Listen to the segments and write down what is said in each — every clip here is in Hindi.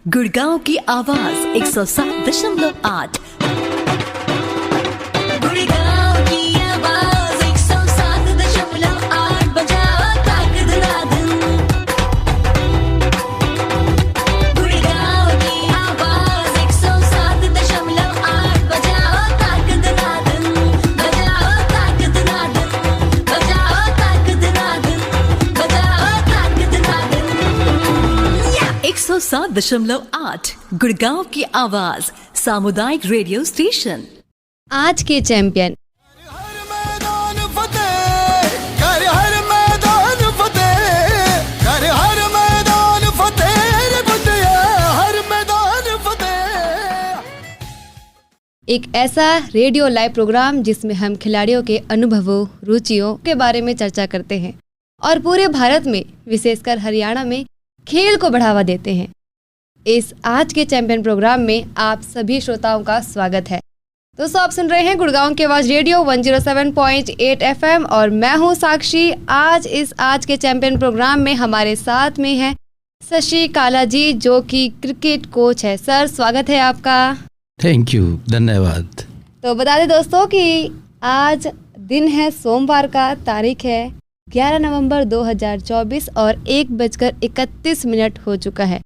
गुड़गांव की आवाज 107.8। गुड़गांव की आवाज 107.8 बजाओ ताक धनाधन। गुड़गांव की आवाज 107.8 बजाओ ताक धनाधन। बजाओ ताक धनाधन। बजाओ ताक धनाधन। बजाओ ताक धनाधन। 107.8 गुड़गांव की आवाज सामुदायिक रेडियो स्टेशन। आज के चैंपियन हर मैदान फतेह कर, हर मैदान फतेह कर, हर मैदान फतेह रे फतेह, हर मैदान फतेह। एक ऐसा रेडियो लाइव प्रोग्राम जिसमें हम खिलाड़ियों के अनुभवों, रुचियों के बारे में चर्चा करते हैं और पूरे भारत में, विशेषकर हरियाणा में खेल को बढ़ावा देते हैं। इस आज के चैंपियन प्रोग्राम में आप सभी श्रोताओं का स्वागत है। दोस्तों, आप सुन रहे हैं गुड़गांव की आवाज़ रेडियो 107.8 FM और मैं हूं साक्षी। आज के चैंपियन प्रोग्राम में हमारे साथ में है शशि काला जी, जो कि क्रिकेट कोच है। सर, स्वागत है आपका। थैंक यू, धन्यवाद। तो बता दें दोस्तों कि आज दिन है सोमवार का, तारीख है 11 नवंबर 2024 और 1:31 हो चुका है।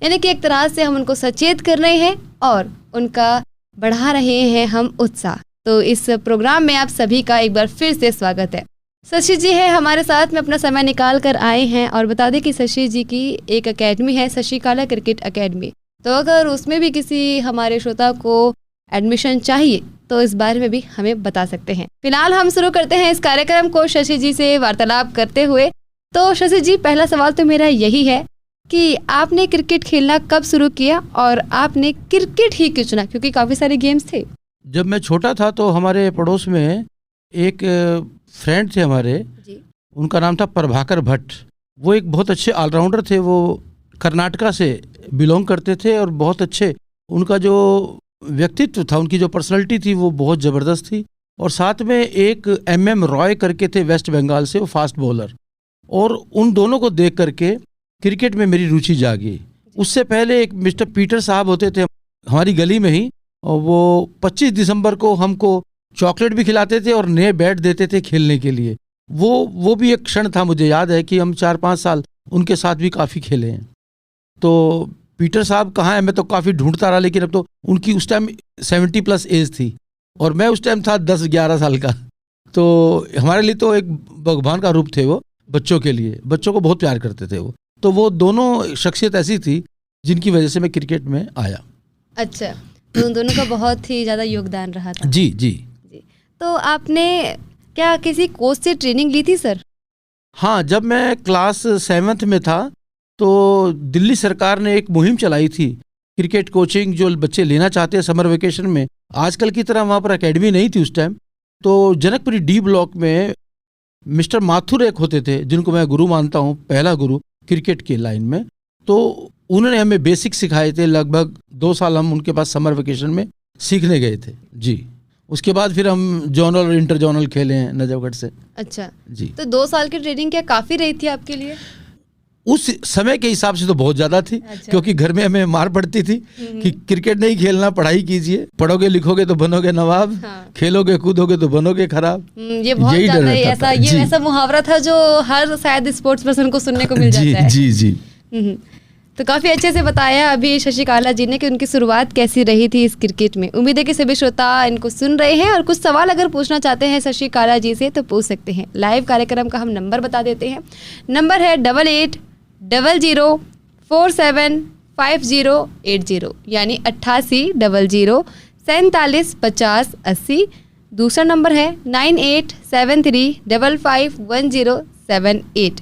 यानी कि एक तरह से हम उनको सचेत कर रहे हैं और उनका बढ़ा रहे हैं हम उत्साह। तो इस प्रोग्राम में आप सभी का एक बार फिर से स्वागत है। शशि जी है हमारे साथ में, अपना समय निकाल कर आए हैं। और बता दें कि शशि जी की एक एकेडमी है, शशि काला क्रिकेट एकेडमी। तो अगर उसमें भी किसी हमारे श्रोता को एडमिशन चाहिए तो इस बारे में भी हमें बता सकते हैं। फिलहाल हम शुरू करते हैं इस कार्यक्रम को शशि जी से वार्तालाप करते हुए। तो शशि जी, पहला सवाल तो मेरा यही है कि आपने क्रिकेट खेलना कब शुरू किया और आपने क्रिकेट ही क्यों चुना, क्योंकि काफ़ी सारे गेम्स थे। जब मैं छोटा था तो हमारे पड़ोस में एक फ्रेंड थे हमारे जी। उनका नाम था प्रभाकर भट्ट। वो एक बहुत अच्छे ऑलराउंडर थे। वो कर्नाटका से बिलोंग करते थे और बहुत अच्छे, उनका जो व्यक्तित्व था, उनकी जो पर्सनालिटी थी वो बहुत ज़बरदस्त थी। और साथ में एक MM रॉय करके थे वेस्ट बंगाल से, वो फास्ट बॉलर। और उन दोनों को देख करके क्रिकेट में मेरी रुचि जागी। उससे पहले एक मिस्टर पीटर साहब होते थे हमारी गली में ही, और वो 25 दिसंबर को हमको चॉकलेट भी खिलाते थे और नए बैट देते थे खेलने के लिए। वो भी एक क्षण था, मुझे याद है कि हम 4-5 साल उनके साथ भी काफ़ी खेले हैं। तो पीटर साहब कहाँ हैं, मैं तो काफ़ी ढूंढता रहा, लेकिन अब तो उनकी उस टाइम 70+ एज थी और मैं उस टाइम था 10-11 साल का। तो हमारे लिए तो एक भगवान का रूप थे वो, बच्चों के लिए, बच्चों को बहुत प्यार करते थे वो। तो वो दोनों शख्सियत ऐसी थी जिनकी वजह से मैं क्रिकेट में आया। अच्छा, तो उन दोनों का बहुत ही ज़्यादा योगदान रहा था। जी जी। तो आपने क्या किसी कोच से ट्रेनिंग ली थी सर? हाँ, जब मैं क्लास 7th में था तो दिल्ली सरकार ने एक मुहिम चलाई थी, क्रिकेट कोचिंग जो बच्चे लेना चाहते हैं समर वेकेशन में। आजकल की तरह वहाँ पर एकेडमी नहीं थी उस टाइम। तो जनकपुरी D ब्लॉक में मिस्टर माथुर एक होते थे, जिनको मैं गुरु मानता हूँ, पहला गुरु क्रिकेट की लाइन में। तो उन्होंने हमें बेसिक सिखाए थे। लगभग 2 साल हम उनके पास समर वेकेशन में सीखने गए थे जी। उसके बाद फिर हम जोनल और इंटर जोनल खेले हैं नजफगढ़ से। अच्छा जी। तो 2 साल की ट्रेनिंग क्या काफ़ी रही थी आपके लिए? उस समय के हिसाब से तो बहुत ज़्यादा थी। अच्छा। क्योंकि घर में हमें मार पड़ती थी कि क्रिकेट नहीं खेलना, पढ़ाई कीजिए, पढ़ोगे लिखोगे तो बनोगे नवाब। हाँ। खेलोगे कूदोगे तो बनोगे खराब। ये बहुत यही डर ज़्यादा रहता था। ये जी। ऐसा मुहावरा था जो हर शायद स्पोर्ट्स पर्सन को सुनने को मिल जी जाता है। जी जी। तो काफ़ी अच्छे से बताया अभी शशि काला जी ने कि उनकी शुरुआत कैसी रही थी इस क्रिकेट में। उम्मीद है कि सभी श्रोता इनको सुन रहे हैं और कुछ सवाल अगर पूछना चाहते हैं शशि काला जी से तो पूछ सकते हैं। लाइव कार्यक्रम का हम नंबर बता देते हैं। नंबर है 8800475080, यानी 8800475080। दूसरा नंबर है 9873551078।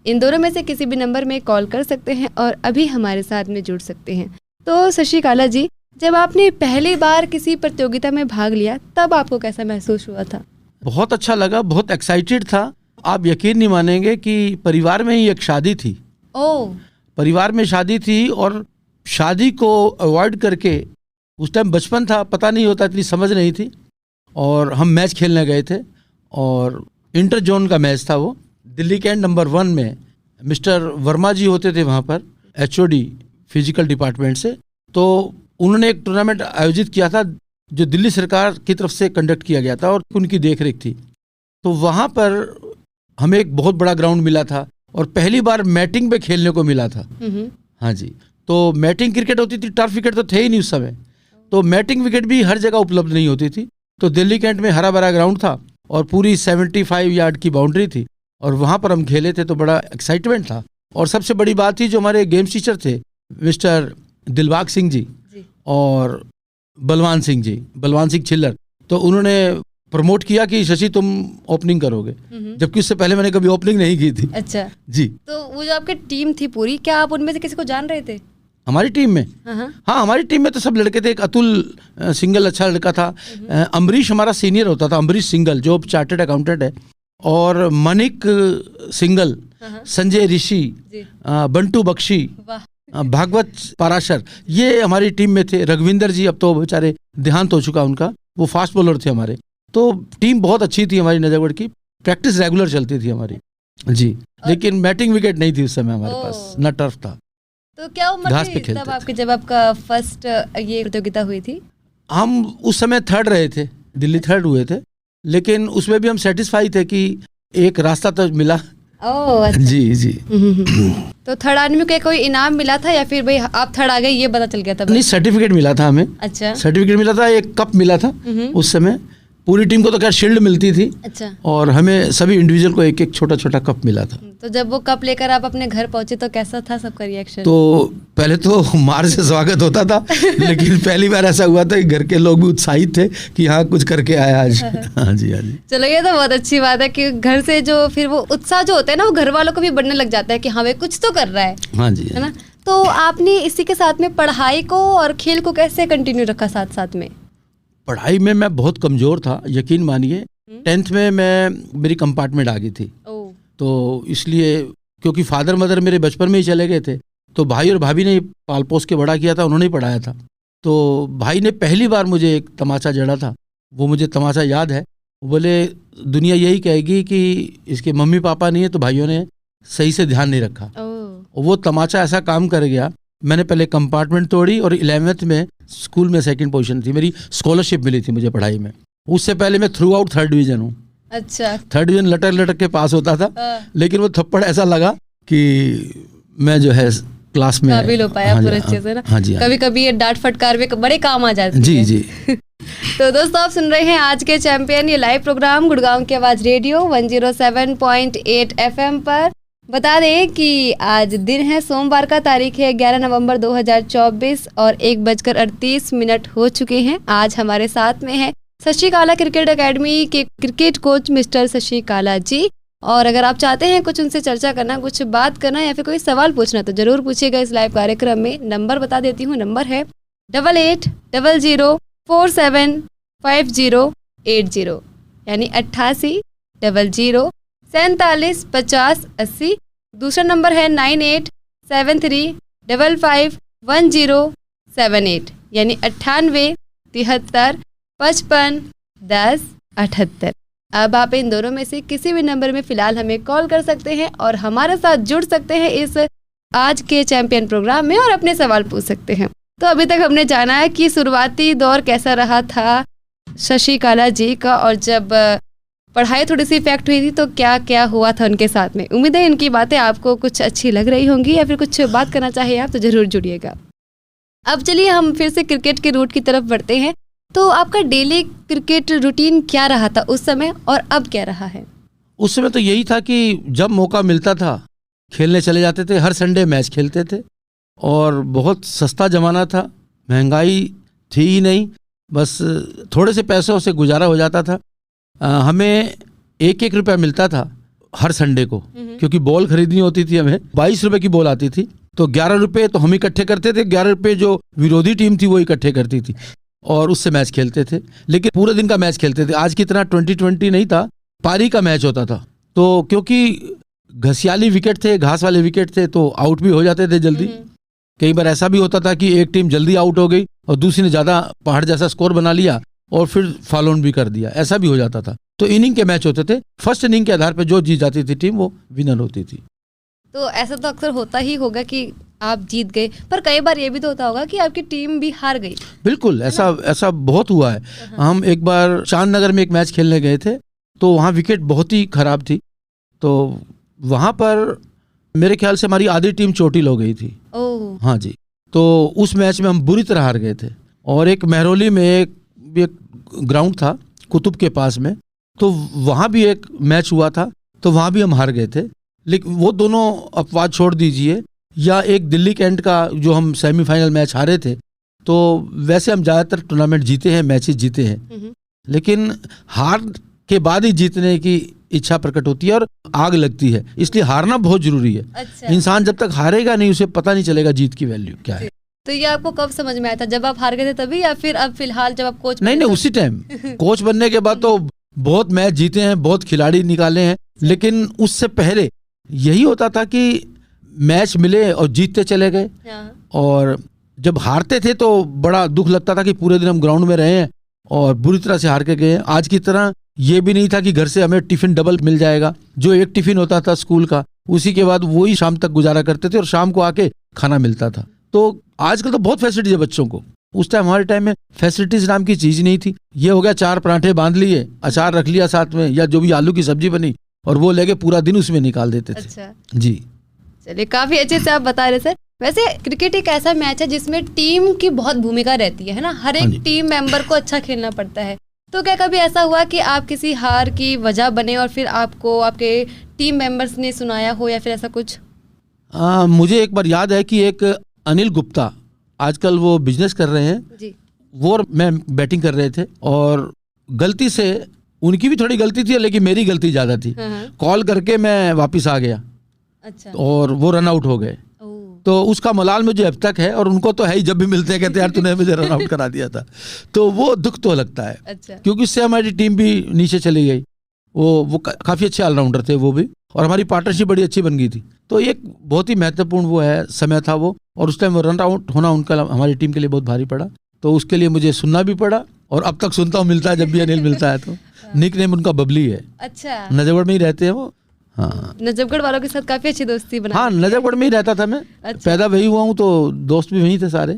इन दोनों में से किसी भी नंबर में कॉल कर सकते हैं और अभी हमारे साथ में जुड़ सकते हैं। तो शशि काला जी, जब आपने पहली बार किसी प्रतियोगिता में भाग लिया तब आपको कैसा महसूस हुआ था? बहुत अच्छा लगा, बहुत एक्साइटेड था। आप यकीन नहीं मानेंगे कि परिवार में ही एक शादी थी। ओह। परिवार में शादी थी और शादी को अवॉइड करके, उस टाइम बचपन था, पता नहीं होता, इतनी समझ नहीं थी, और हम मैच खेलने गए थे। और इंटर जोन का मैच था वो, दिल्ली कैंट नंबर 1 में। मिस्टर वर्मा जी होते थे वहाँ पर, HOD फिजिकल डिपार्टमेंट से। तो उन्होंने एक टूर्नामेंट आयोजित किया था जो दिल्ली सरकार की तरफ से कंडक्ट किया गया था और उनकी देखरेख थी। तो वहाँ पर हमें एक बहुत बड़ा ग्राउंड मिला था और पहली बार मैटिंग पे खेलने को मिला था। हाँ जी, तो मैटिंग क्रिकेट होती थी, टर्फ विकेट तो थे ही नहीं उस समय, तो मैटिंग विकेट भी हर जगह उपलब्ध नहीं होती थी। तो दिल्ली कैंट में हरा भरा ग्राउंड था और पूरी 75 यार्ड की बाउंड्री थी और वहाँ पर हम खेले थे, तो बड़ा एक्साइटमेंट था। और सबसे बड़ी बात थी जो हमारे गेम्स टीचर थे मिस्टर दिलबाग सिंह जी और बलवान सिंह छिल्लर, तो उन्होंने प्रमोट किया कि शशि तुम ओपनिंग करोगे, जबकि उससे पहले मैंने कभी ओपनिंग नहीं की थी। अच्छा जी। तो वो जो आपकी टीम थी पूरी, क्या आप उनमें से किसी को जान रहे थे? हमारी टीम में हाँ हमारी टीम में तो सब लड़के थे। एक अतुल सिंगल अच्छा लड़का था, अम्बरीश हमारा सीनियर होता था, अम्बरीश सिंगल जो चार्टर्ड अकाउंटेंट है, और मनिक सिंगल, संजय ऋषि, बंटू बख्शी, भागवत पाराशर, ये हमारी टीम में थे। रघविंदर जी, अब तो बेचारे देहांत हो चुका उनका, वो फास्ट बॉलर थे हमारे। तो टीम बहुत अच्छी थी हमारी नजरगढ़ की, प्रैक्टिस रेगुलर चलती थी हमारी जी। लेकिन मैटिंग विकेट नहीं थी उस समय हमारे पास, न टर्फ था। तो क्या उम्र थी तब आपकी जब आपका फर्स्ट ये प्रतियोगिता हुई थी? हम उस समय थर्ड रहे थे, दिल्ली थर्ड हुए थे, लेकिन उसमें भी हम सेटिस्फाई थे कि एक रास्ता तो मिला। अच्छा। जी। तो थर्ड आदमी को कोई इनाम मिला था या फिर भाई आप थर्ड आ गए ये पता चल गया था? नहीं, सर्टिफिकेट मिला था हमें। अच्छा, सर्टिफिकेट मिला था, एक कप मिला था उस समय। पूरी टीम को तो क्या शील्ड मिलती थी। अच्छा। और हमें सभी इंडिविजुअल को एक एक छोटा छोटा कप मिला था। तो जब वो कप लेकर आप अपने घर पहुंचे तो कैसा था सबका रिएक्शन? तो पहले तो मार से स्वागत होता था लेकिन पहली बार ऐसा हुआ था कि घर के लोग भी उत्साहित थे कि हाँ कुछ करके आया आज। हाँ जी। चलो ये तो बहुत अच्छी बात है कि घर से जो फिर वो उत्साह जो होता है ना, वो घर वालों को भी बढ़ने लग जाता है कि हाँ भाई कुछ तो कर रहा है। हाँ जी, है ना। तो आपने इसी के साथ में पढ़ाई को और खेल को कैसे कंटिन्यू रखा साथ साथ में? पढ़ाई में मैं बहुत कमज़ोर था, यकीन मानिए। 10th में मेरी कंपार्टमेंट आ गई थी। तो इसलिए, क्योंकि फादर मदर मेरे बचपन में ही चले गए थे, तो भाई और भाभी ने पाल पोस के बड़ा किया था, उन्होंने ही पढ़ाया था। तो भाई ने पहली बार मुझे एक तमाचा जड़ा था, वो मुझे तमाचा याद है। बोले दुनिया यही कहेगी कि इसके मम्मी पापा नहीं है, तो भाइयों ने सही से ध्यान नहीं रखा। वो तमाचा ऐसा काम कर गया, मैंने पहले कंपार्टमेंट तोड़ी और 11th में स्कूल में 2nd पोजीशन थी, मेरी स्कॉलरशिप मिली थी मुझे पढ़ाई में। उससे पहले मैं थ्रू आउट 3rd डिवीजन हूँ। अच्छा। 3rd डिवीजन लटक के पास होता था, लेकिन वो थप्पड़ ऐसा लगा कि मैं जो है क्लास में काबिल हो पाया पूरे अच्छे से ना। हाँ जी। कभी कभी ये डांट फटकार में बड़े काम आ जाती है। जी। तो दोस्तों आप सुन रहे हैं आज के चैंपियन, ये लाइव प्रोग्राम गुड़गांव की आवाज रेडियो 107.8 FM पर। बता दें कि आज दिन है सोमवार का, तारीख है 11 नवंबर 2024 और 1:38 हो चुके हैं। आज हमारे साथ में है शशि काला क्रिकेट एकेडमी के क्रिकेट कोच मिस्टर शशि काला जी। और अगर आप चाहते हैं कुछ उनसे चर्चा करना, कुछ बात करना या फिर कोई सवाल पूछना तो जरूर पूछिएगा इस लाइव कार्यक्रम में। नंबर बता देती हूँ, नंबर है 8800475080 यानी 8800475080। दूसरा नंबर है 9873551078 यानी 9873551078। अब आप इन दोनों में से किसी भी नंबर में फिलहाल हमें कॉल कर सकते हैं और हमारे साथ जुड़ सकते हैं इस आज के चैंपियन प्रोग्राम में और अपने सवाल पूछ सकते हैं। तो अभी तक हमने जाना है कि शुरुआती दौर कैसा रहा था शशि काला जी का, और जब पढ़ाई थोड़ी सी इफेक्ट हुई थी तो क्या क्या हुआ था उनके साथ में। उम्मीद है इनकी बातें आपको कुछ अच्छी लग रही होंगी या फिर कुछ बात करना चाहिए आप तो जरूर जुड़िएगा। अब चलिए हम फिर से क्रिकेट के रूट की तरफ बढ़ते हैं। तो आपका डेली क्रिकेट रूटीन क्या रहा था उस समय और अब क्या रहा है? उस समय तो यही था कि जब मौका मिलता था खेलने चले जाते थे, हर संडे मैच खेलते थे और बहुत सस्ता ज़माना था, महंगाई थी ही नहीं, बस थोड़े से पैसों से गुजारा हो जाता था। हमें 1-1 रुपया मिलता था हर संडे को, क्योंकि बॉल खरीदनी होती थी हमें। 22 रुपए की बॉल आती थी, तो 11 रुपये तो हम इकट्ठे करते थे, 11 रुपये जो विरोधी टीम थी वो इकट्ठे करती थी और उससे मैच खेलते थे। लेकिन पूरे दिन का मैच खेलते थे, आज की तरह 20-20 नहीं था, पारी का मैच होता था। तो क्योंकि घसियाली विकेट थे, घास वाले विकेट थे, तो आउट भी हो जाते थे जल्दी। कई बार ऐसा भी होता था कि एक टीम जल्दी आउट हो गई और दूसरी ने ज़्यादा पहाड़ जैसा स्कोर बना लिया और फिर फॉलो ऑन भी कर दिया, ऐसा भी हो जाता था। तो इनिंग के मैच होते थे, फर्स्ट इनिंग के आधार पर जो जीत जाती थी टीम वो विनर होती थी। तो ऐसा तो अक्सर होता ही होगा कि आप जीत गए, पर कई बार ये भी तो होता होगा कि आपकी टीम भी हार गई। बिल्कुल, ऐसा बहुत हुआ है। हम एक बार चांदनगर में एक मैच खेलने गए थे, तो वहाँ विकेट बहुत ही खराब थी, तो वहाँ पर मेरे ख्याल से हमारी आधी टीम चोटिल हो गई थी। ओह, हाँ जी, तो उस मैच में हम बुरी तरह हार गए थे। और एक महरौली में एक ग्राउंड था कुतुब के पास में, तो वहाँ भी एक मैच हुआ था, तो वहाँ भी हम हार गए थे। लेकिन वो दोनों अपवाद छोड़ दीजिए, या एक दिल्ली कैंट का जो हम सेमीफाइनल मैच हारे थे, तो वैसे हम ज़्यादातर टूर्नामेंट जीते हैं, मैचेस जीते हैं, लेकिन हार के बाद ही जीतने की इच्छा प्रकट होती है और आग लगती है, इसलिए हारना बहुत जरूरी है। अच्छा। इंसान जब तक हारेगा नहीं, उसे पता नहीं चलेगा जीत की वैल्यू क्या है। तो ये आपको कब समझ में आया था, जब आप हार गए थे तभी, या फिर अब फिलहाल जब आप कोच नहीं, उसी टाइम कोच बनने के बाद तो बहुत मैच जीते हैं, बहुत खिलाड़ी निकाले हैं, लेकिन उससे पहले यही होता था कि मैच मिले और जीतते चले गए। और जब हारते थे तो बड़ा दुख लगता था कि पूरे दिन हम ग्राउंड में रहे हैं और बुरी तरह से हार के गए हैं। आज की तरह ये भी नहीं था कि घर से हमें टिफिन डबल मिल जाएगा, जो एक टिफिन होता था स्कूल का, उसी के बाद वही शाम तक गुजारा करते थे और शाम को आके खाना मिलता था। तो आजकल तो बहुत फैसिलिटीज है बच्चों को, उस टाइम हमारे टाइम में फैसिलिटीज नाम की चीज नहीं थी। ये हो गया 4 पराठे बांध लिए, अचार रख लिया साथ में, या जो भी आलू की सब्जी बनी, और वो लेके पूरा दिन उसमें निकाल देते थे। अच्छा जी, चलिए, काफी अच्छे से आप बता रहे सर। वैसे क्रिकेट एक ऐसा मैच है जिसमें टीम की बहुत भूमिका रहती है ना, हर हाँ एक जी। टीम मेंबर को अच्छा खेलना पड़ता है। तो क्या कभी ऐसा हुआ कि आप किसी हार की वजह बने और फिर आपको आपके टीम मेंबर्स ने सुनाया हो, या फिर ऐसा कुछ? मुझे एक बार याद है कि एक अनिल गुप्ता, आजकल वो बिजनेस कर रहे हैं जी। वो और मैं बैटिंग कर रहे थे, और गलती से, उनकी भी थोड़ी गलती थी लेकिन मेरी गलती ज़्यादा थी, हाँ। कॉल करके मैं वापस आ गया अच्छा। और वो रन आउट हो गए। ओह। तो उसका मलाल मुझे अब तक है, और उनको तो है ही, जब भी मिलते हैं कहते यार तूने मुझे रन आउट करा दिया था। तो वो दुख तो लगता है, अच्छा। क्योंकि उससे हमारी टीम भी नीचे चली गई। वो काफ़ी अच्छे ऑलराउंडर थे वो भी, और हमारी पार्टनरशिप बड़ी अच्छी बन गई थी। तो एक बहुत ही महत्वपूर्ण वो है समय था वो, और उस टाइम वो रन आउट होना उनका हमारी टीम के लिए बहुत भारी पड़ा। तो उसके लिए मुझे सुनना भी पड़ा, और अब तक सुनता हूँ, मिलता है जब भी अनिल मिलता है तो। निक नेम उनका बबली है, अच्छा। नजफगढ़ में ही रहते हैं वो। हाँ नजफगढ़ वालों के साथ काफी अच्छी दोस्ती बना। हाँ, नजफगढ़ में ही रहता था मैं। अच्छा। पैदा वही हुआ हूँ, तो दोस्त भी वहीं थे सारे।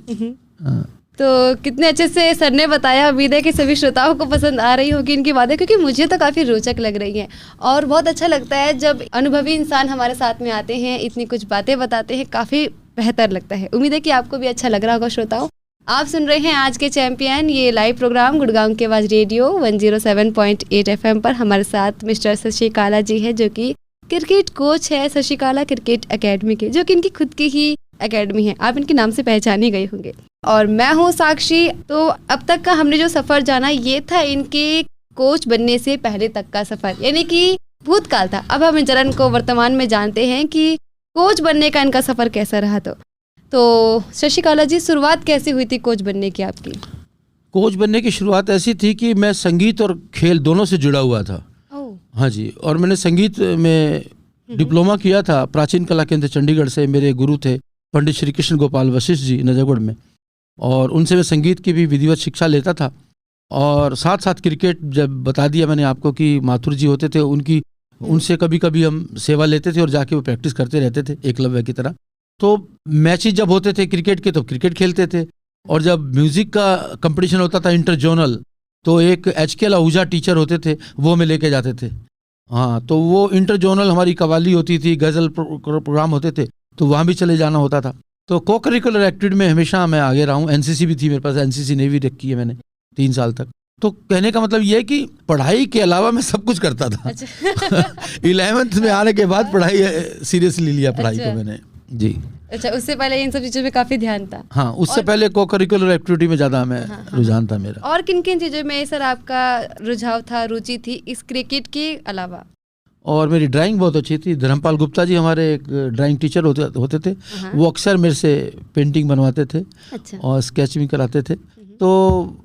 हाँ। तो कितने अच्छे से सर ने बताया, उम्मीद है कि सभी श्रोताओं को पसंद आ रही होगी इनकी बातें, क्योंकि मुझे तो काफ़ी रोचक लग रही हैं। और बहुत अच्छा लगता है जब अनुभवी इंसान हमारे साथ में आते हैं, इतनी कुछ बातें बताते हैं, काफ़ी बेहतर लगता है। उम्मीद है कि आपको भी अच्छा लग रहा होगा। श्रोताओं, आप सुन रहे हैं आज के चैंपियन, ये लाइव प्रोग्राम गुड़गांव की आवाज़ रेडियो 107.8 FM पर। हमारे साथ मिस्टर शशिकाला जी है, जो कि क्रिकेट कोच है शशिकाला क्रिकेट एकेडमी के, जो कि इनकी खुद की ही एकेडमी है। आप इनके नाम से पहचाने गए होंगे। और मैं हूँ साक्षी। तो अब तक का हमने जो सफ़र जाना, ये था इनके कोच बनने से पहले तक का सफ़र, यानी कि भूतकाल था। अब हम चरण को वर्तमान में जानते हैं कि कोच बनने का इनका सफ़र कैसा रहा। तो शशिकाला जी, शुरुआत कैसी हुई थी कोच बनने की आपकी? कोच बनने की शुरुआत ऐसी थी कि मैं संगीत और खेल दोनों से जुड़ा हुआ था। हाँ जी, और मैंने संगीत में डिप्लोमा किया था प्राचीन कला केंद्र चंडीगढ़ से। मेरे गुरु थे पंडित श्री कृष्ण गोपाल वशिष्ठ जी नजफगढ़ में, और उनसे मैं संगीत की भी विधिवत शिक्षा लेता था। और साथ साथ क्रिकेट, जब बता दिया मैंने आपको कि माथुर जी होते थे, उनसे कभी कभी हम सेवा लेते थे और जाके वो प्रैक्टिस करते रहते थे एकलव्य की तरह। तो मैचेस जब होते थे क्रिकेट के, तो क्रिकेट खेलते थे। और जब म्यूज़िक का कंपटीशन होता था इंटर जोनल, तो एक HK आहूजा टीचर होते थे, वो हमें लेके जाते थे। हाँ, तो वो इंटर जोनल हमारी कवाली होती थी, गज़ल प्रोग्राम होते थे, तो वहाँ भी चले जाना होता था। तो को करिकुलर एक्टिविटी में हमेशा मैं आगे रहा हूँ। NCC भी थी मेरे पास, NCC ने भी रखी है मैंने 3 साल तक। तो कहने का मतलब ये है कि पढ़ाई के अलावा मैं सब कुछ करता था। अच्छा। 11th में आने के बाद पढ़ाई सीरियसली लिया, पढ़ाई को मैंने। जी। अच्छा, उससे पहले इन सब चीज़ों में काफ़ी ध्यान था? हाँ, उससे पहले को करिकुलर एक्टिविटी में ज़्यादा मैं रुझान था मेरा। और किन किन चीज़ों में सर आपका रुझाव था, रुचि थी इस क्रिकेट के अलावा? और मेरी ड्राइंग बहुत अच्छी थी। धर्मपाल गुप्ता जी हमारे एक ड्राइंग टीचर होते थे, वो अक्सर मेरे से पेंटिंग बनवाते थे। अच्छा। और स्केच भी कराते थे। तो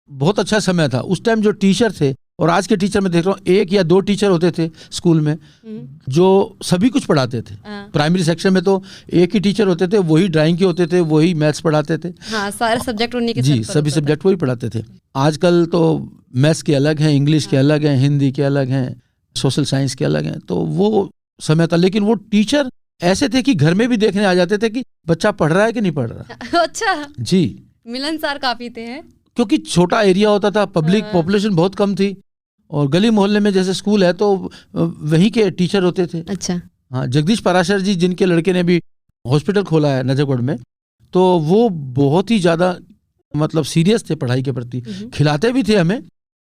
बहुत अच्छा समय था उस टाइम। जो टीचर थे और आज के टीचर मैं देख रहा हूँ, 1 या 2 टीचर होते थे स्कूल में जो सभी कुछ पढ़ाते थे। प्राइमरी सेक्शन में तो एक ही टीचर होते थे, वही ड्राइंग के होते थे, वही मैथ्स पढ़ाते थे। हाँ, सारे सब्जेक्ट उन्हीं के जी, सभी सब्जेक्ट वही पढ़ाते थे। आजकल तो मैथ्स के अलग हैं, इंग्लिश के अलग हैं, हिंदी के अलग हैं, सोशल साइंस के अलग हैं। तो वो समय था, लेकिन वो टीचर ऐसे थे कि घर में भी देखने आ जाते थे कि बच्चा पढ़ रहा है कि नहीं पढ़ रहा। अच्छा, जी, मिलनसार काफी थे हैं। क्योंकि छोटा एरिया होता था, पब्लिक पॉपुलेशन बहुत कम थी, और गली मोहल्ले में जैसे स्कूल है तो वहीं के टीचर होते थे। अच्छा, हाँ, जगदीश पराशर जी जिनके लड़के ने भी हॉस्पिटल खोला है नजफगढ़ में, तो वो बहुत ही ज़्यादा मतलब सीरियस थे पढ़ाई के प्रति, खिलाते भी थे हमें,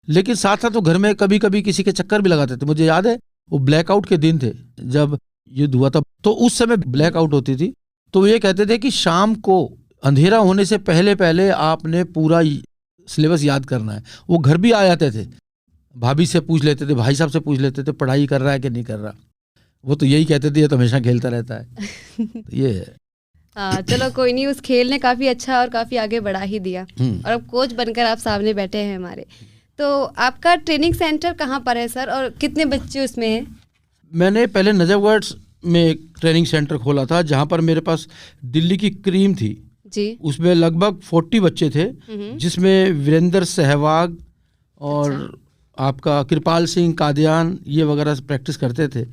लेकिन साथ साथ वो घर में कभी कभी किसी के चक्कर भी लगाते थे। मुझे याद है वो ब्लैकआउट के दिन थे जब युद्ध हुआ था, तो उस समय ब्लैकआउट होती थी, तो ये कहते थे कि शाम को अंधेरा होने से पहले पहले आपने पूरा सिलेबस याद करना है। वो घर भी आ जाते थे, भाभी से पूछ लेते थे, भाई साहब से पूछ लेते थे पढ़ाई कर रहा है कि नहीं कर रहा। वो तो यही कहते थे ये तो हमेशा खेलता रहता है। तो ये है। हाँ, चलो कोई नहीं, उस खेल ने काफी अच्छा और काफी आगे बढ़ा ही दिया, और अब कोच बनकर आप सामने बैठे हैं हमारे। तो आपका ट्रेनिंग सेंटर कहाँ पर है सर, और कितने बच्चे उसमें हैं? मैंने पहले नजफगढ़ में एक ट्रेनिंग सेंटर खोला था, जहाँ पर मेरे पास दिल्ली की क्रीम थी जी। उसमें लगभग 40 बच्चे थे, जिसमें वीरेंद्र सहवाग और आपका कृपाल सिंह कादियान ये वगैरह प्रैक्टिस करते थे।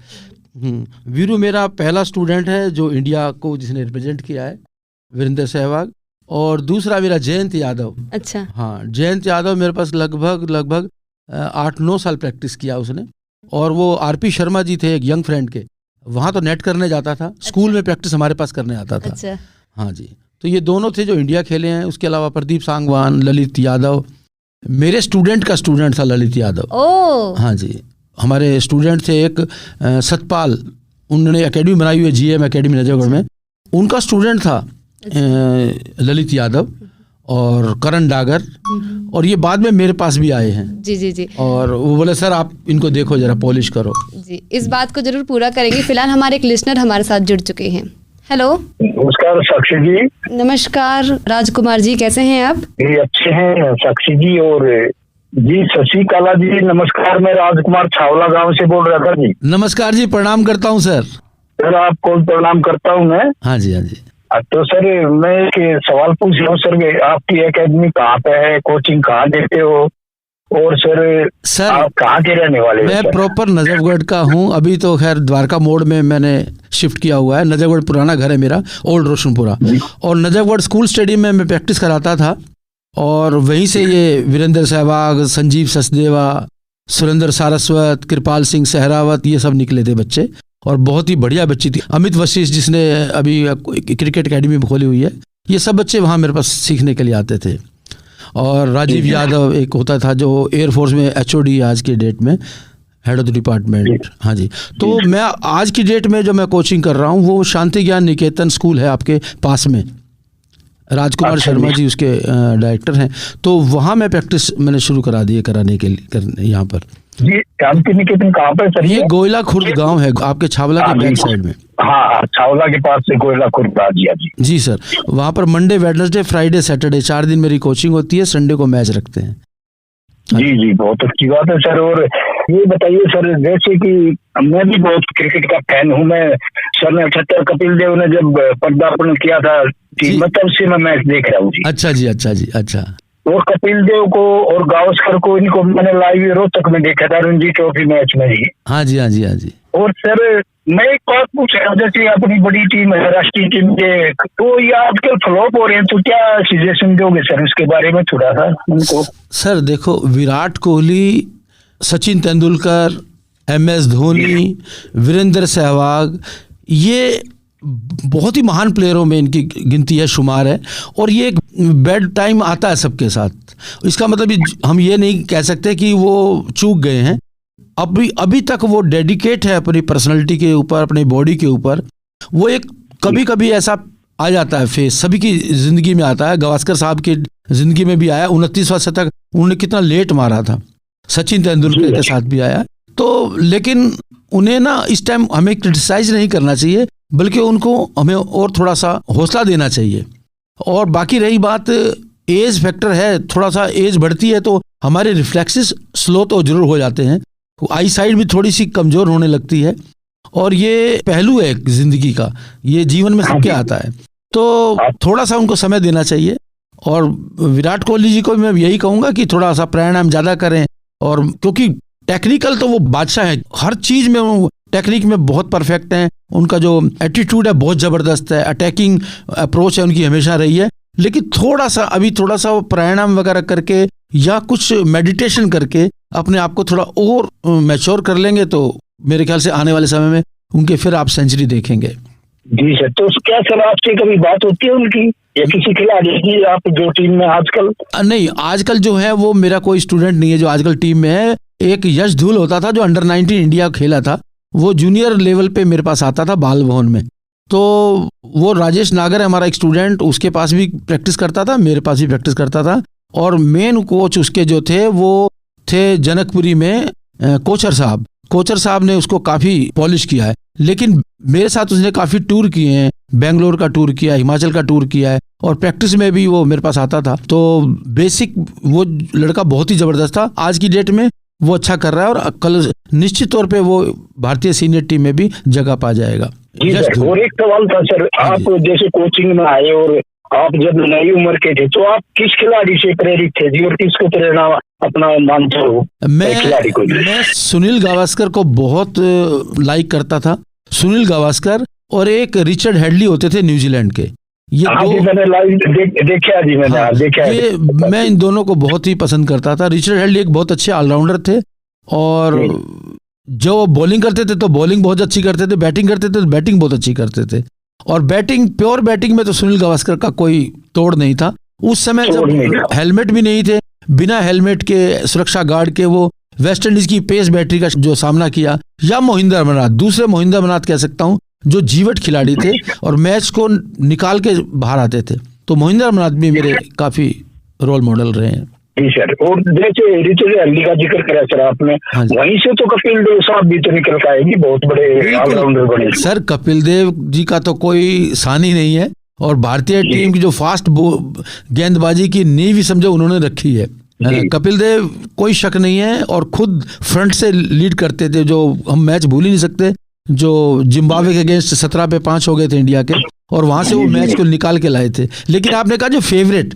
वीरू मेरा पहला स्टूडेंट है जो इंडिया को जिसने रिप्रेजेंट किया है, वीरेंद्र सहवाग, और दूसरा मेरा जयंत यादव। अच्छा, हाँ, जयंत यादव मेरे पास लगभग 8-9 साल प्रैक्टिस किया उसने। और वो आरपी शर्मा जी थे एक यंग फ्रेंड के, वहाँ तो नेट करने जाता था, स्कूल में प्रैक्टिस हमारे पास करने आता था। अच्छा, हाँ जी, तो ये दोनों थे जो इंडिया खेले हैं। उसके अलावा प्रदीप सांगवान, ललित यादव, मेरे स्टूडेंट का स्टूडेंट था ललित यादव। ओह, हाँ जी, हमारे स्टूडेंट थे एक सतपाल, उन्होंने एकेडमी बनाई हुई है GM एकेडमी नजफगढ़ में, उनका स्टूडेंट था ललित यादव और करण डागर, और ये बाद में मेरे पास भी आए हैं। जी जी जी। और वो बोले सर आप इनको देखो जरा, पॉलिश करो। जी, इस बात को जरूर पूरा करेंगे। फिलहाल हमारे एक लिसनर हमारे साथ जुड़ चुके हैं। हेलो, नमस्कार साक्षी जी। नमस्कार राजकुमार जी, कैसे हैं आप? ये अच्छे हैं साक्षी जी। और जी शशिकला जी नमस्कार, मैं राजकुमार छावला गांव से बोल रहा था जी। नमस्कार जी, प्रणाम करता हूँ सर। सर आपको प्रणाम करता हूँ मैं। हाँ जी, हाँ जी। तो सर मैं एक सवाल पूछ रहा हूँ सर, आपकी एकेडमी कहाँ पे है, कोचिंग कहाँ देते हो, और सर आप कहाँ के रहने वाले हो? मैं प्रॉपर नजफगढ़ का हूँ। अभी तो खैर द्वारका मोड़ में मैंने शिफ्ट किया हुआ है। नजफगढ़ पुराना घर है मेरा, ओल्ड रोशनपुरा, और नजफगढ़ स्कूल स्टेडियम में मैं प्रैक्टिस कराता था, और वहीं से ये वीरेंद्र सहवाग, संजीव सचदेवा, सुरेंद्र सारस्वत, कृपाल सिंह सहरावत, ये सब निकले थे बच्चे, और बहुत ही बढ़िया बच्ची थी। अमित वशिष्ठ जिसने अभी क्रिकेट एकेडमी खोली हुई है, ये सब बच्चे वहाँ मेरे पास सीखने के लिए आते थे। और राजीव यादव एक होता था जो एयरफोर्स में HOD आज की डेट में, हेड ऑफ द डिपार्टमेंट। हाँ जी, तो मैं आज की डेट में जो मैं कोचिंग कर रहा हूँ वो शांति ज्ञान निकेतन स्कूल है आपके पास में, राजकुमार शर्मा जी उसके डायरेक्टर हैं, तो वहाँ मैं प्रैक्टिस मैंने शुरू करा दी है कराने के लिए यहाँ पर। जी शांति निकेतन कहाँ पर सर? ये गोयला खुर्द गांव है आपके छावला के बैक साइड में। हाँ, छावला के पास से गोयला खुर्द आ गया जी। जी सर, वहाँ पर मंडे, वेडनेसडे, फ्राइडे, सैटरडे 4 दिन मेरी कोचिंग होती है, संडे को मैच रखते हैं। जी जी, बहुत अच्छी बात है सर। और ये बताइए सर, जैसे कि मैं भी बहुत क्रिकेट का फैन हूँ। मैं सर ने 78 कपिल देव ने जब पदार्पण किया था टीम में, तब से मैं मैच देख रहा हूँ जी। अच्छा जी, अच्छा जी, अच्छा। और कपिल देव को और गावस्कर को, इनको मैंने लाइव रोहतक में देखा था रणजी ट्रॉफी मैच में ही। हाँ जी, हाँ जी, हाँ जी। और सर मैं एक बात पूछ रहा हूँ, जैसे अपनी बड़ी टीम है राष्ट्रीय टीम के, तो ये आजकल फ्लॉप हो रहे हैं, तो क्या सजेशन दोगे सर उसके बारे में थोड़ा सा उनको? सर देखो, विराट कोहली, सचिन तेंदुलकर, MS धोनी, वीरेंद्र सहवाग, ये बहुत ही महान प्लेयरों में इनकी गिनती है, शुमार है। और ये एक बैड टाइम आता है सबके साथ। इसका मतलब हम ये नहीं कह सकते कि वो चूक गए हैं। अभी तक वो डेडिकेट है अपनी पर्सनालिटी के ऊपर, अपनी बॉडी के ऊपर। वो एक कभी कभी ऐसा आ जाता है फेस, सभी की जिंदगी में आता है। गावस्कर साहब की जिंदगी में भी आया, 29वां शतक उन्होंने कितना लेट मारा था। सचिन तेंदुलकर के साथ भी आया। तो लेकिन उन्हें ना इस टाइम हमें क्रिटिसाइज नहीं करना चाहिए, बल्कि उनको हमें और थोड़ा सा हौसला देना चाहिए। और बाकी रही बात, एज फैक्टर है, थोड़ा सा एज बढ़ती है तो हमारे रिफ्लेक्सेस स्लो तो जरूर हो जाते हैं, आई साइड भी थोड़ी सी कमज़ोर होने लगती है, और ये पहलू है जिंदगी का, ये जीवन में सबके आता है। तो थोड़ा सा उनको समय देना चाहिए। और विराट कोहली जी को मैं यही कहूँगा कि थोड़ा सा प्राणायाम ज़्यादा करें, और क्योंकि टेक्निकल तो वो बादशाह है, हर चीज़ में वो टेक्निक में बहुत परफेक्ट हैं, उनका जो एटीट्यूड है बहुत ज़बरदस्त है, अटैकिंग अप्रोच है उनकी हमेशा रही है। लेकिन थोड़ा सा वो प्राणायाम वगैरह करके या कुछ मेडिटेशन करके अपने आप को थोड़ा और मैच्योर कर लेंगे तो मेरे ख्याल से आने वाले समय में उनके फिर आप सेंचुरी देखेंगे। जी सर, तो क्या सर आपसे कभी बात होती है उनकी या किसी खिलाड़ी की, आप जो टीम में आजकल? नहीं, आजकल जो है वो मेरा कोई स्टूडेंट नहीं है जो आजकल टीम में है। एक यश धूल होता था जो अंडर 19 इंडिया खेला था, वो जूनियर लेवल पे मेरे पास आता था बाल भवन में। तो वो राजेश नागर है हमारा एक स्टूडेंट, उसके पास भी प्रैक्टिस करता था, मेरे पास भी प्रैक्टिस करता था। और मेन कोच उसके जो थे वो थे जनकपुरी में कोचर साहब ने उसको काफ़ी पॉलिश किया है। लेकिन मेरे साथ उसने काफ़ी टूर किए हैं, बेंगलोर का टूर किया, हिमाचल का टूर किया है, और प्रैक्टिस में भी वो मेरे पास आता था। तो बेसिक वो लड़का बहुत ही ज़बरदस्त था। आज की डेट में वो अच्छा कर रहा है और कल निश्चित तौर पे वो भारतीय सीनियर टीम में भी जगह पा जाएगा। जी सर, और एक सवाल था सर, आप जैसे कोचिंग में आए और आप जब नई उम्र के थे तो आप किस खिलाड़ी से प्रेरित थे जी, और किसको प्रेरणा अपना मानते हो? खिलाड़ी को? मैं सुनील गावस्कर को बहुत लाइक करता था। सुनील गावस्कर और एक रिचर्ड हेडली होते थे न्यूजीलैंड के, ये दो मैंने लाइव देखा जी, मैंने देखा ये मैं इन दोनों को बहुत ही पसंद करता था। रिचर्ड हेडली एक बहुत अच्छे ऑलराउंडर थे, और जो बॉलिंग करते थे तो बॉलिंग बहुत अच्छी करते थे, बैटिंग करते थे तो बैटिंग बहुत अच्छी करते थे। और प्योर बैटिंग में तो सुनील गावस्कर का कोई तोड़ नहीं था। उस समय जब हेलमेट भी नहीं थे, बिना हेलमेट के सुरक्षा गार्ड के वो वेस्ट इंडीज की पेस बैटरी का जो सामना किया, या मोहिंदर अमरनाथ, दूसरे मोहिंदर अमरनाथ कह सकता हूँ, जो जीवट खिलाड़ी थे और मैच को निकाल के बाहर आते थे। तो मोहिंदर अमरनाथ भी मेरे काफी रोल मॉडल रहे हैं। जी सर, और जैसे रिचर्ड हेडली का जिक्र करा सर आपने, वहीं से तो कपिल देव साहब भी तो निकल के आएगी, बहुत बड़े ऑलराउंडर बने सर। कपिल देव जी का तो कोई सानी नहीं है, और भारतीय टीम की जो फास्ट गेंदबाजी की नींव समझो उन्होंने रखी है। कपिल देव कोई शक नहीं है, और खुद फ्रंट से लीड करते थे, जो हम मैच भूल ही नहीं सकते, जो जिम्बाब्वे के अगेंस्ट 17 पे 5 हो गए थे इंडिया के, और वहां से वो मैच को निकाल के लाए थे। लेकिन आपने कहा जो फेवरेट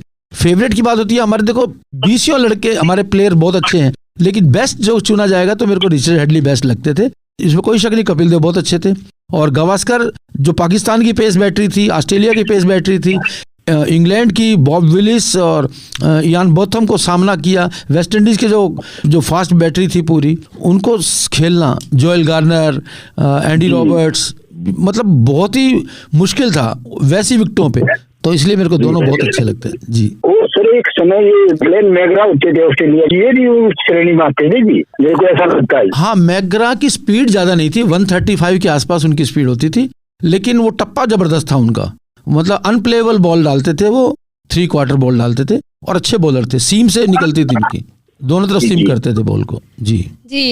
की बात होती है, हमारे देखो 20 लड़के हमारे प्लेयर बहुत अच्छे हैं, लेकिन बेस्ट जो चुना जाएगा तो मेरे को रिचर्ड हेडली बेस्ट लगते थे, इसमें कोई शक नहीं। कपिल देव बहुत अच्छे थे, और गावस्कर जो पाकिस्तान की पेस बैटरी थी, ऑस्ट्रेलिया की पेस बैटरी थी, इंग्लैंड की बॉब विलिस और इयान बोथम को सामना किया, वेस्ट इंडीज के जो फास्ट बैटरी थी पूरी, उनको खेलना, जोएल गार्नर, एंडी रॉबर्ट्स, मतलब बहुत ही मुश्किल था वैसी विकेटों पे। तो इसलिए मेरे को दोनों बहुत अच्छे लगते हैं जी। और सर एक समय ये ग्लेन मैकग्रा होते थे ऑस्ट्रेलिया, ये भी उस श्रेणी में आते थे जी, मेरे को ऐसा लगता है। हाँ, मैकग्रा की स्पीड ज्यादा नहीं थी, 135 के आसपास उनकी स्पीड होती थी, लेकिन वो टप्पा जबरदस्त था उनका, मतलब अनप्लेएबल बॉल डालते थे वो, 3 क्वार्टर बॉल डालते थे, और अच्छे बॉलर थे, सीम से निकलती थी उनकी, दोनों तरफ सीम करते थे बॉल को जी।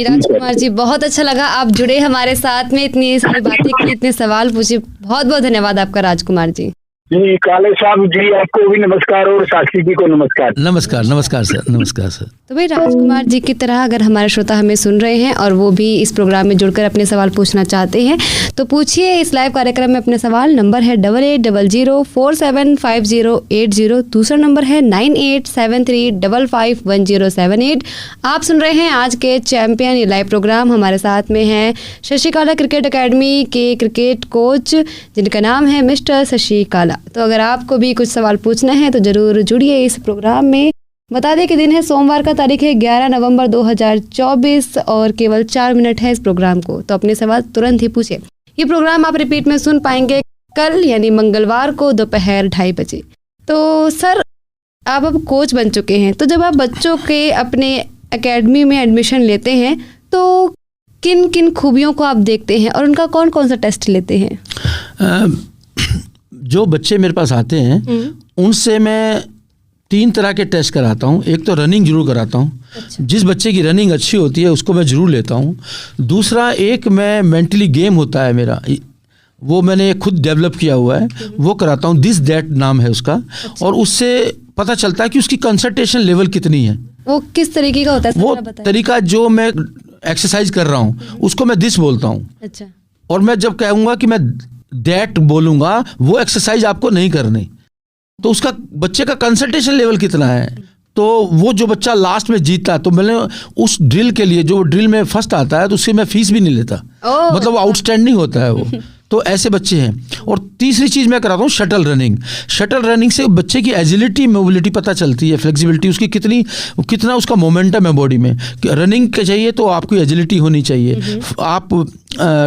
राजकुमार जी, बहुत अच्छा लगा आप जुड़े हमारे साथ में, इतनी सारी बातें की, इतने सवाल पूछे, बहुत बहुत धन्यवाद आपका राजकुमार जी। जी काले साहब जी, आपको भी नमस्कार, और साक्षी जी को नमस्कार। नमस्कार सर। तो भाई, राजकुमार जी की तरह अगर हमारे श्रोता हमें सुन रहे हैं और वो भी इस प्रोग्राम में जुड़कर अपने सवाल पूछना चाहते हैं तो पूछिए इस लाइव कार्यक्रम में अपने सवाल। नंबर है 8800475080, दूसरा नंबर है 9873551078। आप सुन रहे हैं आज के चैंपियन ये लाइव प्रोग्राम। हमारे साथ में हैं शशिकाला क्रिकेट अकेडमी के क्रिकेट कोच, जिनका नाम है मिस्टर शशिकाला। तो अगर आपको भी कुछ सवाल पूछना है तो जरूर जुड़िए इस प्रोग्राम में। बता दें कि दिन है सोमवार का, तारीख है 11 नवंबर 2024 और केवल 4 मिनट है इस प्रोग्राम को, तो अपने सवाल तुरंत ही पूछिए। ये प्रोग्राम आप रिपीट में सुन पाएंगे कल यानी मंगलवार को दोपहर 2:30 बजे। तो सर, आप अब कोच बन चुके हैं, तो जब आप बच्चों के अपने एकेडमी में एडमिशन लेते हैं तो किन किन खूबियों को आप देखते हैं और उनका कौन कौन सा टेस्ट लेते हैं? जो बच्चे मेरे पास आते हैं उनसे मैं 3 तरह के टेस्ट कराता हूँ। एक तो रनिंग जरूर कराता हूँ। अच्छा। जिस बच्चे की रनिंग अच्छी होती है उसको मैं ज़रूर लेता हूँ। दूसरा, एक मैं मेंटली गेम होता है मेरा, वो मैंने खुद डेवलप किया हुआ है, वो कराता हूँ, दिस दैट नाम है उसका। अच्छा। और उससे पता चलता है कि उसकी कंसंट्रेशन लेवल कितनी है। वो किस तरीके का होता है? वो तरीका जो मैं एक्सरसाइज कर रहा हूँ उसको मैं दिस बोलता हूँ। अच्छा। और मैं जब कहूँगा कि मैं दैट बोलूँगा, वो एक्सरसाइज आपको नहीं करनी, तो उसका बच्चे का कंसंट्रेशन लेवल कितना है। तो वो जो बच्चा लास्ट में जीतता है, तो मैंने उस ड्रिल के लिए, जो ड्रिल में फर्स्ट आता है, तो उससे मैं फीस भी नहीं लेता। मतलब वो आउटस्टैंडिंग होता है वो। तो ऐसे बच्चे हैं। और तीसरी चीज़ मैं कराता हूँ शटल रनिंग। शटल रनिंग से बच्चे की एजिलिटी, मोबिलिटी पता चलती है, फ्लेक्सिबिलिटी उसकी कितना उसका मोमेंटम है बॉडी में। रनिंग के चाहिए तो आपको एजिलिटी होनी चाहिए। आप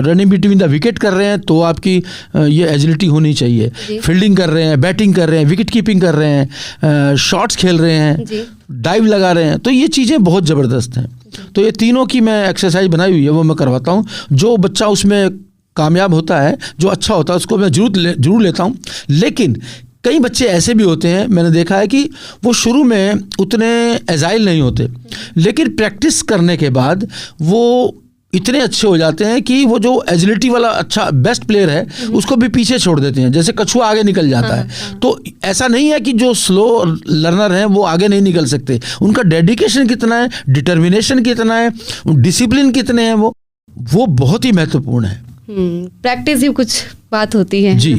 रनिंग बिटवीन द विकेट कर रहे हैं तो आपकी ये एजिलिटी होनी चाहिए। फील्डिंग कर रहे हैं, बैटिंग कर रहे हैं, विकेट कीपिंग कर रहे हैं, शॉट्स खेल रहे हैं, डाइव लगा रहे हैं, तो ये चीज़ें बहुत ज़बरदस्त हैं। तो ये तीनों की मैं एक्सरसाइज बनाई हुई है, वो मैं करवाता हूँ। जो बच्चा उसमें कामयाब होता है, जो अच्छा होता है, उसको मैं जरूर लेता हूँ। लेकिन कई बच्चे ऐसे भी होते हैं, मैंने देखा है कि वो शुरू में उतने एजाइल नहीं होते, लेकिन प्रैक्टिस करने के बाद वो इतने अच्छे हो जाते हैं कि वो जो एजिलिटी वाला अच्छा बेस्ट प्लेयर है उसको भी पीछे छोड़ देते हैं। जैसे कछुआ आगे निकल जाता है। तो ऐसा नहीं है कि जो स्लो लर्नर हैं वो आगे नहीं निकल सकते। उनका डेडिकेशन कितना है, डिटर्मिनेशन कितना है, डिसिप्लिन कितने हैं, वो बहुत ही महत्वपूर्ण है। प्रैक्टिस ही कुछ बात होती है जी।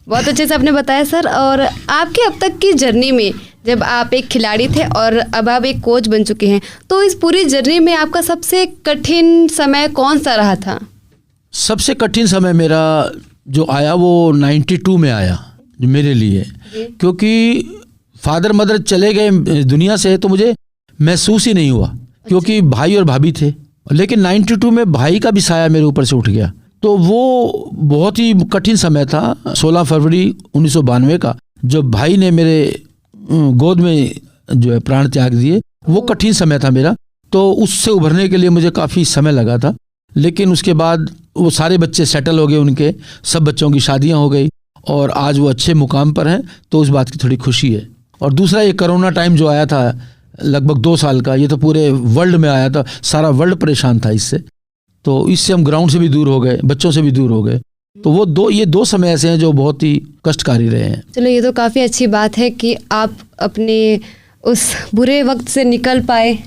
बहुत अच्छे से आपने बताया सर। और आपके अब तक की जर्नी में, जब आप एक खिलाड़ी थे और अब आप एक कोच बन चुके हैं, तो इस पूरी जर्नी में आपका सबसे कठिन समय कौन सा रहा था? सबसे कठिन समय मेरा जो आया वो 92 में आया मेरे लिए, क्योंकि फादर मदर चले गए दुनिया से, तो मुझे महसूस ही नहीं हुआ, क्योंकि भाई और भाभी थे। लेकिन 92 में भाई का भी साया मेरे ऊपर से उठ गया, तो वो बहुत ही कठिन समय था। 16 फरवरी 1992 का जब भाई ने मेरे गोद में जो है प्राण त्याग दिए, वो कठिन समय था मेरा। तो उससे उभरने के लिए मुझे काफ़ी समय लगा था। लेकिन उसके बाद वो सारे बच्चे सेटल हो गए, उनके सब बच्चों की शादियां हो गई और आज वो अच्छे मुकाम पर हैं, तो उस बात की थोड़ी खुशी है। और दूसरा ये कोरोना टाइम जो आया था लगभग 2 साल का, ये तो पूरे वर्ल्ड में आया था, सारा वर्ल्ड परेशान था इससे। तो इससे हम ग्राउंड से भी दूर हो गए, बच्चों से भी दूर हो गए। तो वो ये दो समय ऐसे हैं जो बहुत ही कष्टकारी रहे हैं। चलो, ये तो काफ़ी अच्छी बात है कि आप अपने उस बुरे वक्त से निकल पाए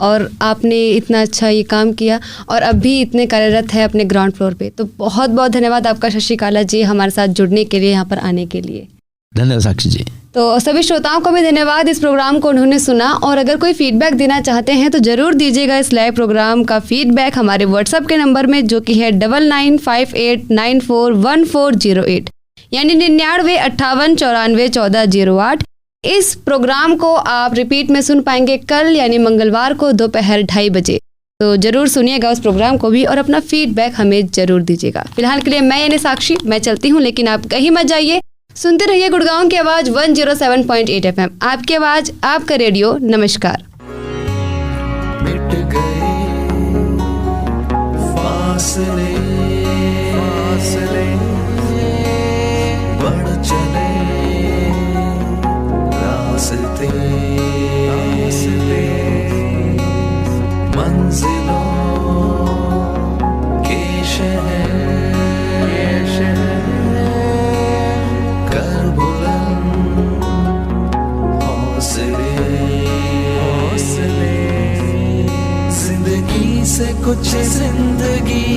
और आपने इतना अच्छा ये काम किया और अब भी इतने कार्यरत है अपने ग्राउंड फ्लोर पे। तो बहुत बहुत धन्यवाद आपका शशिकाला जी, हमारे साथ जुड़ने के लिए, यहाँ पर आने के लिए। धन्यवाद साक्षी जी। तो सभी श्रोताओं को भी धन्यवाद, इस प्रोग्राम को उन्होंने सुना। और अगर कोई फीडबैक देना चाहते हैं तो ज़रूर दीजिएगा इस लाइव प्रोग्राम का फीडबैक हमारे व्हाट्सएप के नंबर में, जो कि है 9958941408, यानी 9958941408। इस प्रोग्राम को आप रिपीट में सुन पाएंगे कल यानी मंगलवार को दोपहर 2:30 बजे। तो ज़रूर सुनिएगा उस प्रोग्राम को भी और अपना फीडबैक हमें ज़रूर दीजिएगा। फिलहाल के लिए मैं यानी साक्षी, मैं चलती हूँ, लेकिन आप कहीं मत जाइए, सुनते रहिए गुड़गांव की आवाज़ 107.8 FM, आपकी आवाज़, आपका रेडियो। नमस्कार। मिट गए फासले, बढ़ चले रास्ते, मंजिलों के शहर, कर बुलंद हौसले, जिंदगी से कुछ जिंदगी